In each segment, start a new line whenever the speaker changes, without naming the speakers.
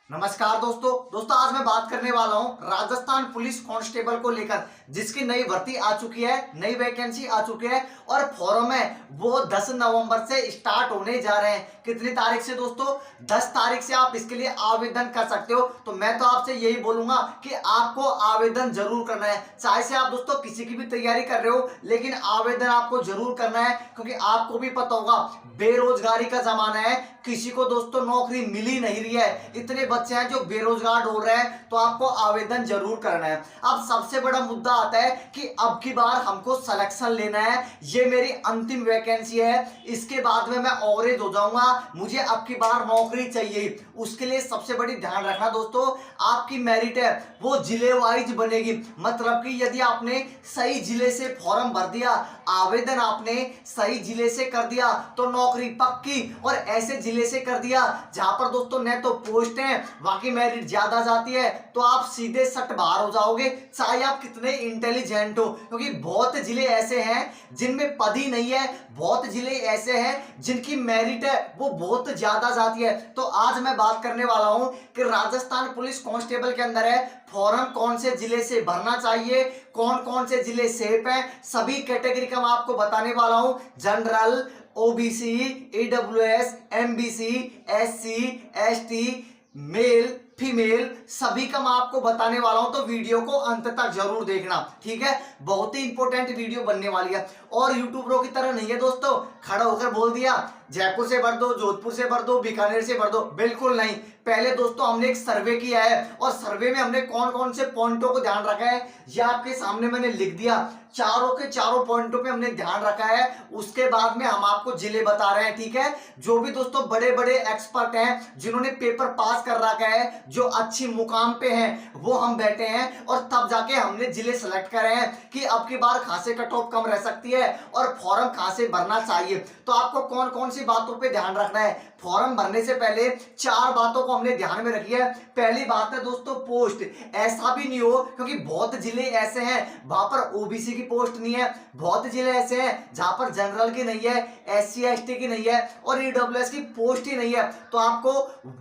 नमस्कार दोस्तों आज मैं बात करने वाला हूं राजस्थान पुलिस कांस्टेबल को लेकर, जिसकी नई भर्ती आ चुकी है, नई वैकेंसी आ चुकी है और फॉर्म है वो 10 नवंबर से स्टार्ट होने जा रहे हैं। कितनी तारीख से दोस्तों? 10 तारीख से आप इसके लिए आवेदन कर सकते हो। तो मैं तो आपसे यही बोलूंगा कि आपको आवेदन जरूर करना है। चाहे से आप दोस्तों किसी की भी तैयारी कर रहे हो, लेकिन आवेदन आपको जरूर करना है, क्योंकि आपको भी पता होगा बेरोजगारी का जमाना है, किसी को दोस्तों नौकरी मिल ही नहीं रही है, इतने बच्चे हैं जो बेरोजगार ढूंढ रहे हैं। तो आपको आवेदन जरूर करना है। अब सबसे बड़ा मुद्दा आता है कि अब की बार हमको सिलेक्शन लेना है, ये मेरी अंतिम वैकेंसी है, इसके बाद में मैं ओवरेज हो जाऊंगा, मुझे अब की बार नौकरी चाहिए। उसके लिए सबसे बड़ी ध्यान रखना दोस्तों, आपकी मेरिट है वो जिले वाइज बनेगी। मतलब कि यदि आपने सही जिले से फॉर्म भर दिया, आवेदन आपने सही जिले से कर दिया तो नौकरी पक्की, और ऐसे जिले से कर दिया जहां पर दोस्तों न तो पोस्ट है, बाकी मेरिट ज्यादा जाती है, तो आप सीधे सट बाहर हो जाओगे, चाहे आप कितने इंटेलिजेंट हो। क्योंकि बहुत जिले ऐसे हैं जिनमें पद ही नहीं है, बहुत जिले ऐसे हैं जिनकी मेरिट है वो बहुत ज्यादा जाती है। तो आज मैं बात करने वाला हूं कि राजस्थान पुलिस कांस्टेबल के अंदर है फॉर्म कौन से जिले से भरना चाहिए, कौन कौन से जिले सेफ हैं, सभी कैटेगरी का मैं आपको बताने वाला हूं। General, OBC, EWS, MBC, SC, ST, male, female, सभी का मैं आपको बताने वाला हूं। तो वीडियो को अंत तक जरूर देखना, ठीक है? बहुत ही इंपॉर्टेंट वीडियो बनने वाली है। और यूट्यूबरों की तरह नहीं है दोस्तों, खड़ा होकर बोल दिया जयपुर से भर दो, जोधपुर से भर दो, बीकानेर से भर दो, बिल्कुल नहीं। पहले दोस्तों हमने एक सर्वे किया है, और सर्वे में हमने कौन कौन से पॉइंटों को ध्यान रखा है ये आपके सामने मैंने लिख दिया। चारों के चारों पॉइंटों पे हमने ध्यान रखा है। उसके बाद में हम आपको जिले बता रहे हैं, ठीक है? जो भी दोस्तों बड़े बड़े एक्सपर्ट हैं, जिन्होंने पेपर पास कर रखा है, जो अच्छी मुकाम पे हैं, वो हम बैठे हैं, और तब जाके हमने जिले सेलेक्ट करे हैं कि अब की बार कहां से कट ऑफ कम रह सकती है और फॉर्म कहां से भरना चाहिए। तो आपको कौन कौन सी बातों पे ध्यान रखना है? फॉर्म भरने से पहले 4 बातों को हमने ध्यान में रखी है। पहली बात है दोस्तों पोस्ट। ऐसा भी नहीं हो, क्योंकि बहुत जिले ऐसे हैं वहां पर ओबीसी की पोस्ट नहीं है, बहुत जिले ऐसे हैं जहां पर जनरल की नहीं है, एससी एसटी की नहीं है, और ईडब्ल्यूएस की पोस्ट ही नहीं है। तो आपको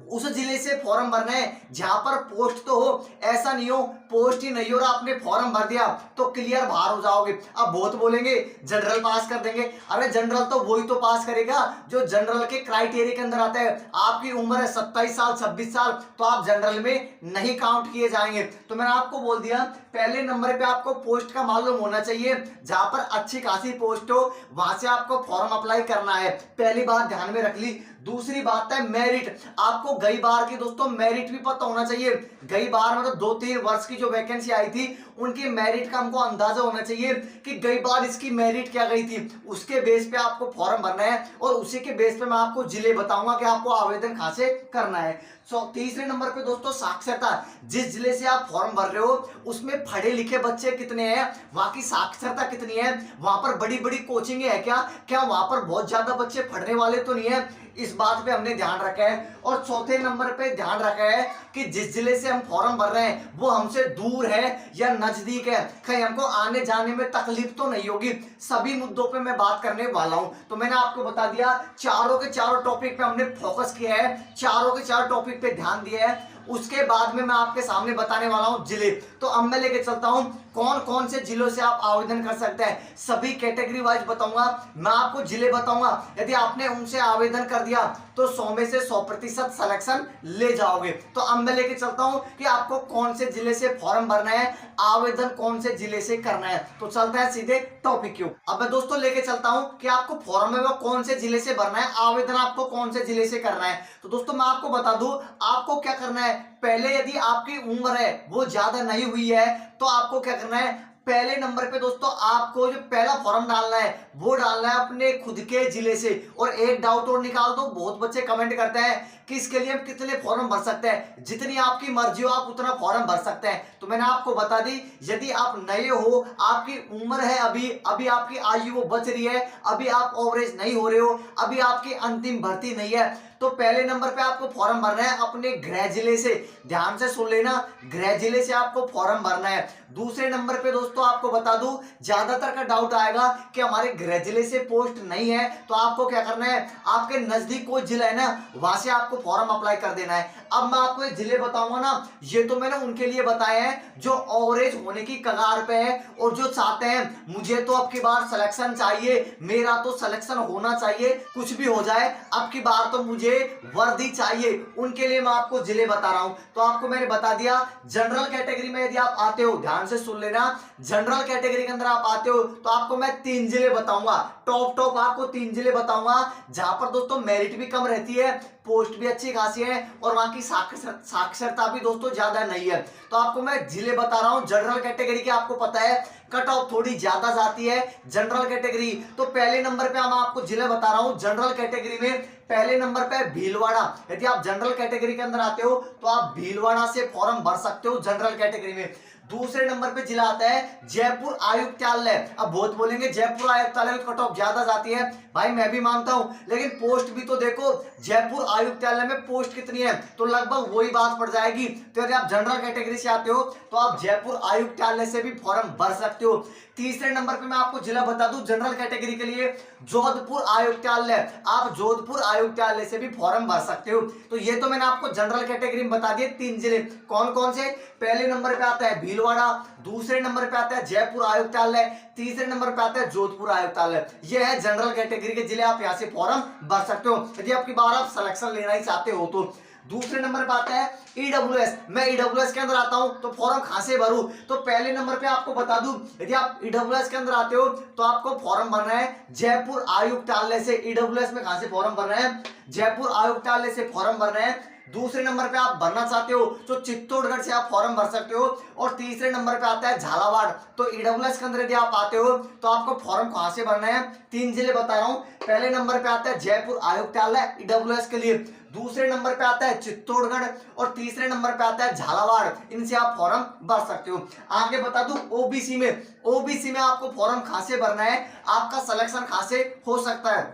उस जिले से फॉर्म भरना है जहां पर पोस्ट तो हो। ऐसा नहीं हो पोस्ट ही नहीं हो और आपने फॉर्म भर दिया तो क्लियर बाहर हो जाओगे। अब बहुत बोलेंगे जनरल पास कर देंगे, अरे जनरल तो वही तो पास करेगा जो जनरल के क्राइटेरिया के अंदर आता है। आपकी उम्र है 27 साल 26 साल, तो आप जनरल में नहीं काउंट किए जाएंगे। तो मैंने आपको बोल दिया पहले नंबर पे आपको पोस्ट का मालूम होना चाहिए, जहां पर अच्छी खासी पोस्ट हो वहां से आपको फॉर्म अप्लाई करना है। पहली बात ध्यान में रख ली। दूसरी बात है मेरिट। आपको गई बार की दोस्तों मेरिट भी पता होना चाहिए। गई बार मतलब 2-3 वर्ष की जो वैकेंसी आई थी उनकी मेरिट का हमको अंदाजा होना चाहिए कि गई बार इसकी मेरिट क्या गई थी। उसके बेस पे आपको फॉर्म भरना है, और उसी के बेस पे मैं आपको जिले बताऊंगा कि आपको आवेदन कहां से करना है। तीसरे नंबर पे दोस्तों साक्षरता। जिस जिले से आप फॉर्म भर रहे हो उसमें पढ़े लिखे बच्चे कितने हैं, वहां की साक्षरता कितनी है, वहां पर बड़ी बड़ी कोचिंग है क्या वहां पर बहुत ज्यादा बच्चे पढ़ने वाले तो नहीं है, इस बात पे हमने ध्यान रखा है। और चौथे नंबर पे ध्यान रखा है कि जिस जिले से हम फॉर्म भर रहे हैं वो हमसे दूर है या नजदीक है, कहीं हमको आने जाने में तकलीफ तो नहीं होगी। सभी मुद्दों पे मैं बात करने वाला हूं। तो मैंने आपको बता दिया चारों के चारों टॉपिक पे हमने फोकस किया है, चारों के चारों टॉपिक पे ध्यान दिया है। उसके बाद में मैं आपके सामने बताने वाला हूं जिले। तो अब मैं लेके चलता हूं कौन कौन से जिलों से आप आवेदन कर सकते हैं, सभी कैटेगरी वाइज बताऊंगा, मैं आपको जिले बताऊंगा। यदि आपने उनसे आवेदन कर दिया तो 100 में से 100% सिलेक्शन ले जाओगे। तो अब मैं लेके चलता हूं कि आपको कौन से जिले से फॉर्म भरना है, आवेदन कौन से जिले से करना है। तो चलता है सीधे टॉपिक क्यों। अब मैं दोस्तों लेके चलता हूं कि आपको फॉर्म है वो कौन से जिले से भरना है, आवेदन आपको कौन से जिले से करना है। तो दोस्तों मैं आपको बता दूं आपको क्या करना है। पहले यदि आपकी उम्र है वो ज्यादा नहीं हुई है तो आपको क्या करना है, पहले नंबर पे दोस्तों आपको जो पहला फॉर्म डालना है वो डालना है अपने खुद के जिले से। और एक डाउट और निकाल दो, बहुत बच्चे कमेंट करते हैं कि इसके लिए हम कितने फॉर्म भर सकते हैं। जितनी आपकी मर्जी हो आप उतना फॉर्म भर सकते हैं। तो मैंने आपको बता दी यदि आप नए हो, आपकी उम्र है अभी आपकी आयु वो बच रही है, अभी आप ओवरेज नहीं हो रहे हो, अभी आपकी अंतिम भर्ती नहीं है, तो पहले नंबर पे आपको फॉर्म भरना है अपने गृह जिले से, ध्यान से सुन लेना, गृह जिले से आपको फॉर्म भरना है। दूसरे नंबर पे दोस्तों आपको बता दूं, ज्यादातर का डाउट आएगा कि हमारे गृह जिले से पोस्ट नहीं है, तो आपको क्या करना है, आपके नजदीक कोई जिला है ना, वहां से आपको फॉर्म अप्लाई कर देना है। अब मैं आपको ये जिले बताऊंगा ना, ये तो मैंने उनके लिए बताए हैं जो ओवरेज होने की कगार पे है और जो चाहते हैं मुझे तो अब की बार सिलेक्शन चाहिए, मेरा तो सिलेक्शन होना चाहिए, कुछ भी हो जाए अब की बार तो मुझे वर्दी चाहिए, उनके लिए मैं आपको जिले बता रहा हूं। तो आपको मैंने बता दिया, जनरल कैटेगरी में यदि आप आते हो, ध्यान से सुन लेना, जनरल कैटेगरी के अंदर आप आते हो तो आपको मैं 3 जिले बताऊंगा, टॉप आपको 3 जिले बताऊंगा जहां पर दोस्तों मेरिट भी कम रहती है, पोस्ट भी अच्छी खासी है और वहां की साक्षरता भी दोस्तों ज्यादा नहीं है। तो आपको मैं जिले बता रहा हूं जनरल कैटेगरी के, आपको पता है कट ऑफ थोड़ी ज्यादा जाती है जनरल कैटेगरी। तो पहले नंबर पे मैं आपको जिले बता रहा हूं जनरल कैटेगरी में, पहले नंबर पे भीलवाड़ा। यदि आप जनरल कैटेगरी के अंदर आते हो तो आप भीलवाड़ा से फॉर्म भर सकते हो जनरल कैटेगरी में। दूसरे नंबर पे जिला आता है जयपुर आयुक्तालय। अब बहुत बोलेंगे जयपुर आयुक्तालय कट ऑफ ज्यादा जाती है, भाई मैं भी मानता हूं, लेकिन पोस्ट भी तो देखो, जयपुर आयुक्तालय में पोस्ट कितनी है, तो लगभग वही बात पड़ जाएगी। तो यदि आप जनरल कैटेगरी से आते हो तो आप जयपुर आयुक्तालय से भी फॉर्म भर सकते हो। तीसरे नंबर पे मैं आपको जिला बता दूं जनरल कैटेगरी के लिए, जोधपुर आयुक्तालय, आप जोधपुर आयुक्तालय से भी फॉर्म भर सकते हो। तो ये तो मैंने आपको जनरल कैटेगरी में बता दिए 3 जिले, कौन कौन से, पहले नंबर पे आता है भीलवाड़ा, दूसरे नंबर पे आता है जयपुर आयुक्तालय, तीसरे नंबर पे आता है जोधपुर आयुक्तालय। ये है जनरल कैटेगरी के जिले, आप यहाँ से फॉर्म भर सकते हो यदि आपकी बार आप सिलेक्शन लेना ही चाहते हो तो। दूसरे नंबर पे आता है ईडब्ल्यूएस, मैं ईडब्ल्यूएस के अंदर आता हूं तो फॉर्म कहां से भरूं, तो पहले नंबर पे आपको बता दूं, यदि आप ईडब्ल्यूएस के अंदर आते हो तो आपको फॉर्म भरना है जयपुर आयुक्तालय से। ईडब्ल्यूएस में कहां से फॉर्म भरना है, जयपुर आयुक्तालय से फॉर्म भरना है। दूसरे नंबर पे आप भरना चाहते हो तो चित्तौड़गढ़ से आप फॉर्म भर सकते हो। और तीसरे नंबर पे आता है झालावाड़। तो ईडब्ल्यूएस के अंदर यदि आप आते हो तो आपको फॉर्म कहां से भरना है, 3 जिले बता रहा हूं, पहले नंबर पे आता है जयपुर आयुक्तालय ईडब्ल्यूएस के लिए, दूसरे नंबर पे आता है चित्तौड़गढ़ और तीसरे नंबर पे आता है झालावाड़, इनसे आप फॉर्म भर सकते हो। आगे बता दूं ओबीसी में, ओबीसी में आपको फॉर्म कहां से भरना है, आपका सिलेक्शन कहां से हो सकता है,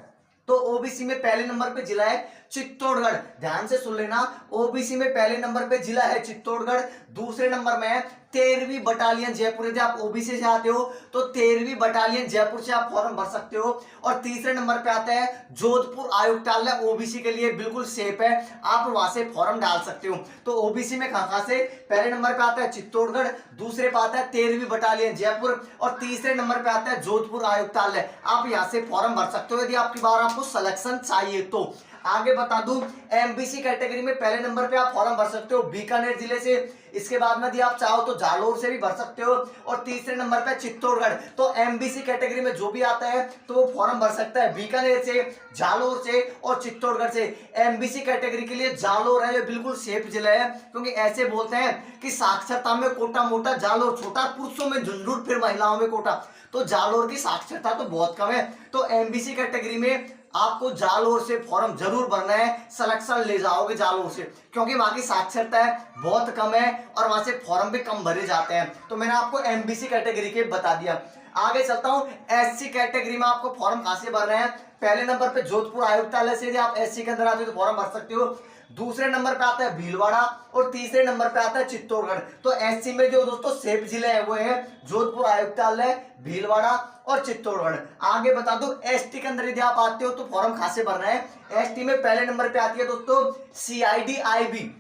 तो ओबीसी में पहले नंबर पे जिला है चित्तौड़गढ़, ध्यान से सुन लेना, ओबीसी में पहले नंबर पे जिला है चित्तौड़गढ़। दूसरे नंबर में है 13वीं बटालियन जयपुर, यदि आप ओबीसी से आते हो तो 13वीं बटालियन जयपुर से आप फॉर्म भर सकते हो। और तीसरे नंबर पे आता है जोधपुर आयुक्तालय, ओबीसी के लिए बिल्कुल सेफ है, आप वहां से फॉर्म डाल सकते हो। तो ओबीसी में कहां से, पहले नंबर पे आता है चित्तौड़गढ़, दूसरे पे आता है 13वीं बटालियन जयपुर और तीसरे नंबर पे आता है जोधपुर आयुक्तालय, आप यहां से फॉर्म भर सकते हो यदि आपकी बार आपको सिलेक्शन चाहिए तो। आगे बता दूं एमबीसी कैटेगरी में पहले नंबर पे आप फॉर्म भर सकते हो बीकानेर जिले से, इसके बाद में यदि आप चाहो तो जालोर से भी भर सकते हो और तीसरे नंबर पे चित्तौड़गढ़। तो एमबीसी कैटेगरी में जो भी आता है तो वो फॉर्म भर सकता है बीकानेर से, जालोर से और चित्तौड़गढ़ से। एमबीसी कैटेगरी के लिए जालोर है, ये बिल्कुल सेफ जिला है, क्योंकि ऐसे बोलते हैं कि साक्षरता में कोटा मोटा, जालोर छोटा, पुरुषों में झुंझुन फिर महिलाओं में कोटा, तो जालोर की साक्षरता तो बहुत कम है। तो एमबीसी कैटेगरी में आपको जालोर से फॉर्म जरूर भरना है, सिलेक्शन ले जाओगे जालोर से, क्योंकि वहां की साक्षरता बहुत कम है और वहां से फॉर्म भी कम भरे जाते हैं। तो मैंने आपको एमबीसी कैटेगरी के बता दिया। आगे चलता हूं, एससी कैटेगरी में आपको फॉर्म कहां से भर रहे हैं, पहले नंबर पे जोधपुर आयुक्तालय से यदि आप एससी के अंदर आते हो तो फॉर्म भर सकते हो, दूसरे नंबर पे आता है भीलवाड़ा और तीसरे नंबर पे आता है चित्तौड़गढ़। तो एससी में जो दोस्तों सेफ जिले हैं वो है जोधपुर आयुक्तालय, भीलवाड़ा और चित्तौड़गढ़। आगे बता दो एसटी के अंदर यदि आप आते हो तो फॉर्म कहां से भरना है, एसटी में पहले नंबर पे आती है दोस्तों सीआईडी-आईबी,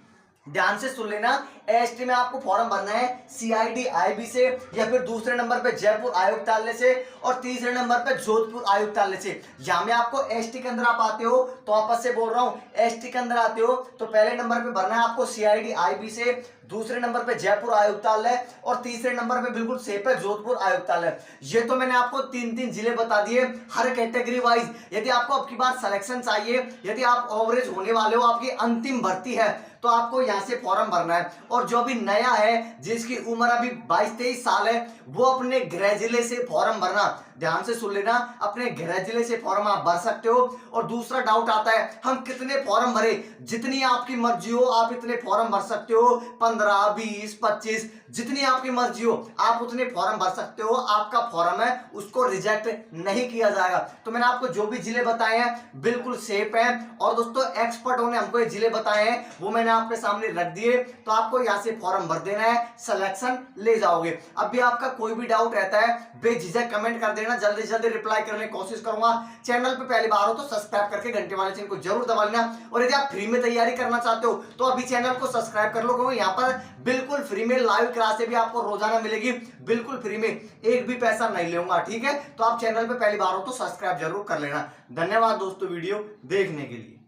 ध्यान से सुन लेना, एसटी में आपको फॉर्म भरना है सीआईडी-आईबी से या फिर दूसरे नंबर पे जयपुर आयुक्तालय से और तीसरे नंबर पे जोधपुर आयुक्तालय से। यहाँ में आपको एसटी के अंदर आप आते हो तो आपस से बोल रहा हूँ, एसटी के अंदर आते हो तो पहले नंबर पे भरना है आपको सीआईडी-आईबी से, दूसरे नंबर पे जयपुर आयुक्तालय और तीसरे नंबर पे बिल्कुल सेफ है जोधपुर आयुक्तालय। ये तो मैंने आपको 3-3 जिले बता दिए हर कैटेगरी वाइज। यदि आपको अब की बार सिलेक्शन चाहिए, यदि आप ओवरेज होने वाले हो, आपकी अंतिम भर्ती है, तो आपको यहाँ से फॉर्म भरना है। और जो भी नया है जिसकी उम्र अभी 22-23 साल है वो अपने गृह जिले से फॉर्म भरना। ध्यान से सुन लेना, अपने गृह जिले से फॉर्म आप भर सकते हो। और दूसरा डाउट आता है हम कितने फॉर्म भरे, जितनी आपकी मर्जी हो आप इतने फॉर्म भर सकते हो, 15, 20, 25 जितनी आपकी मर्जी हो आप उतने फॉर्म भर सकते हो। आपका फॉर्म है उसको रिजेक्ट नहीं किया जाएगा। तो मैंने आपको जो भी जिले बताए हैं बिल्कुल सेफ है। और दोस्तों एक्सपर्टों ने हमको ये जिले बताए हैं वो मैंने आपके सामने रख दिए। तो आपको यहाँ से फॉर्म भर देना है, सिलेक्शन ले जाओगे। अब भी आपका कोई भी डाउट रहता है बेझिझक कमेंट कर देना, जल्दी जल्दी रिप्लाई करने की कोशिश करूंगा। चैनल पे पहली बार हो तो सब्सक्राइब करके घंटे वाले चिन्ह को जरूर दबा लेना। और यदि आप फ्री में तैयारी करना चाहते हो तो अभी चैनल को सब्सक्राइब कर लो, क्योंकि यहाँ पर बिल्कुल फ्री में लाइव क्लासें भी आपको रोजाना मिलेगी, बिल्कुल फ्री में, एक भी पैसा नहीं लूंगा। ठीक है, तो आप चैनल पे पहली बार हो तो सब्सक्राइब जरूर कर लेना। धन्यवाद दोस्तों वीडियो देखने के लिए।